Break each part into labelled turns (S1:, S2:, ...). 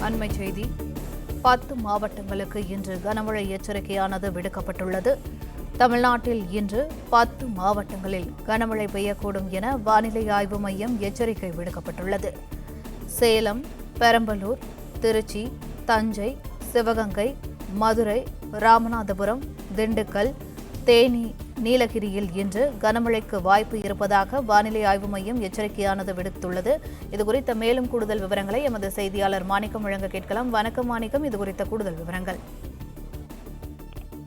S1: அண்மை செய்தி 10 மாவட்டங்களுக்கு இன்று கனமழை எச்சரிக்கையானது விடுக்கப்பட்டுள்ளது. தமிழ்நாட்டில் இன்று 10 மாவட்டங்களில் கனமழை பெய்யக்கூடும் என வானிலை ஆய்வு மையம் எச்சரிக்கை விடுக்கப்பட்டுள்ளது. சேலம், பெரம்பலூர், திருச்சி, தஞ்சை, சிவகங்கை, மதுரை, ராமநாதபுரம், திண்டுக்கல், தேனி, நீலகிரியில் இன்று கனமழைக்கு வாய்ப்பு இருப்பதாக வானிலை ஆய்வு மையம் எச்சரிக்கையானது விடுத்துள்ளது. இதுகுறித்த மேலும் கூடுதல் விவரங்களை எமது செய்தியாளர் மாணிக்கம் வழங்க கேட்கலாம். வணக்கம் மாணிக்கம், இதுகுறித்த கூடுதல் விவரங்கள்.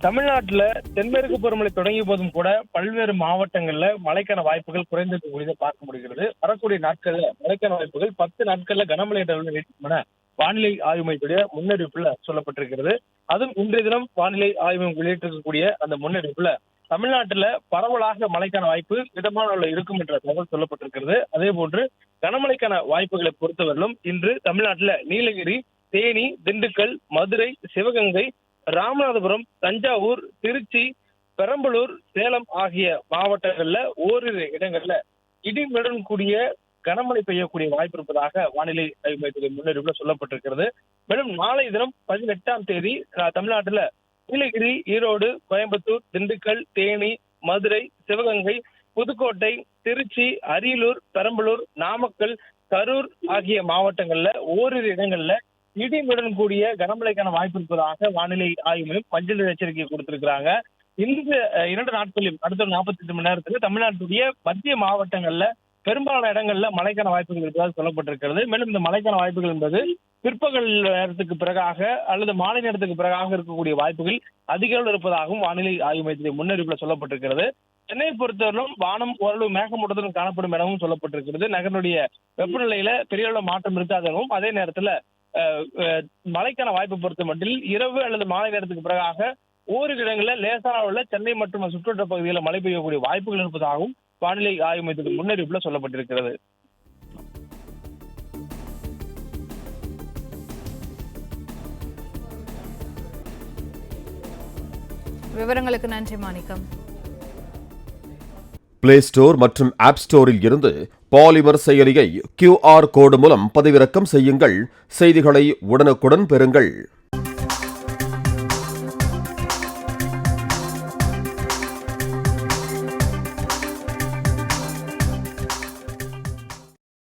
S2: தமிழ்நாட்டுல தென்மேற்கு பருவமழை தொடங்கிய போதும் கூட பல்வேறு மாவட்டங்கள்ல மழைக்கான வாய்ப்புகள் குறைந்திருக்கக்கூடியதை பார்க்க முடிகிறது. வரக்கூடிய நாட்கள்ல மழைக்கான வாய்ப்புகள் 10 நாட்கள்ல கனமழை நீடிக்கும் வானிலை ஆய்வு மையத்துடைய முன்னறிவிப்புல சொல்லப்பட்டிருக்கிறது. அதுவும் இன்றைய தினம் வானிலை ஆய்வு வெளியிட்டிருக்கக்கூடிய அந்த முன்னறிவிப்புல தமிழ்நாட்டுல பரவலாக மழைக்கான வாய்ப்பு மிதமான அளவில் இருக்கும் என்ற தகவல் சொல்லப்பட்டிருக்கிறது. அதே போன்று கனமழைக்கான வாய்ப்புகளை பொறுத்தவரையிலும் இன்று தமிழ்நாட்டுல நீலகிரி, தேனி, திண்டுக்கல், மதுரை, சிவகங்கை, ராமநாதபுரம், தஞ்சாவூர், திருச்சி, பெரம்பலூர், சேலம் ஆகிய மாவட்டங்கள்ல ஓரிரு இடங்கள்ல இடியுடன் கூடிய கனமழை பெய்யக்கூடிய வாய்ப்பு இருப்பதாக வானிலை ஆய்வு மையத்தின் முன்னறிவிப்புல சொல்லப்பட்டிருக்கிறது. மேலும் நாளை தினம் 18ஆம் தேதி தமிழ்நாட்டுல நீலகிரி, ஈரோடு, கோயம்புத்தூர், திண்டுக்கல், தேனி, மதுரை, சிவகங்கை, புதுக்கோட்டை, திருச்சி, அரியலூர், பெரம்பலூர், நாமக்கல், கரூர் ஆகிய மாவட்டங்கள்ல ஓரிரு இடங்கள்ல இடியுடன் கூடிய கனமழைக்கான வாய்ப்பு இருப்பதாக வானிலை ஆய்வு மையம் மஞ்சள் எச்சரிக்கை கொடுத்திருக்கிறாங்க. இந்த 2 நாட்களில் அடுத்த 48 மணி நேரத்தில் தமிழ்நாட்டுடைய மத்திய மாவட்டங்கள்ல பெரும்பாலான இடங்கள்ல மழைக்கான வாய்ப்புகள் இருப்பதாக சொல்லப்பட்டிருக்கிறது. மேலும் இந்த மழைக்கான வாய்ப்புகள் என்பது பிற்பகல் நேரத்துக்கு பிறகாக அல்லது மாலை நேரத்துக்கு பிறகாக இருக்கக்கூடிய வாய்ப்புகள் அதிக அளவில் இருப்பதாகவும் வானிலை ஆய்வு மையத்தின் முன்னறிவிப்புல சொல்லப்பட்டிருக்கிறது. சென்னையை பொறுத்தவரையிலும் வானம் ஓரளவு மேகமூட்டத்துடன் காணப்படும் எனவும் சொல்லப்பட்டிருக்கிறது. நகரனுடைய வெப்பநிலையில பெரிய அளவு மாற்றம் இருக்காதவும், அதே நேரத்துல மழைக்கான வாய்ப்பு பொறுத்த மட்டில் இரவு அல்லது மாலை நேரத்துக்கு பிறகாக ஓரிரு இடங்களில் லேசான அளவில் சென்னை மற்றும் சுற்றுவட்ட பகுதிகளில் மழை பெய்யக்கூடிய வாய்ப்புகள் இருப்பதாகவும் வானிலை ஆய்வு மையத்தின் முன்னறிவிப்புல சொல்லப்பட்டிருக்கிறது.
S1: விவரங்களுக்கு நன்றி மாணிக்கம்.
S3: பிளே ஸ்டோர் மற்றும் ஆப் ஸ்டோரில் இருந்து பாலிமர் செயலியை QR கோடு மூலம் பதிவிறக்கம் செய்யுங்கள். செய்திகளை உடனுக்குடன் பெறுங்கள்.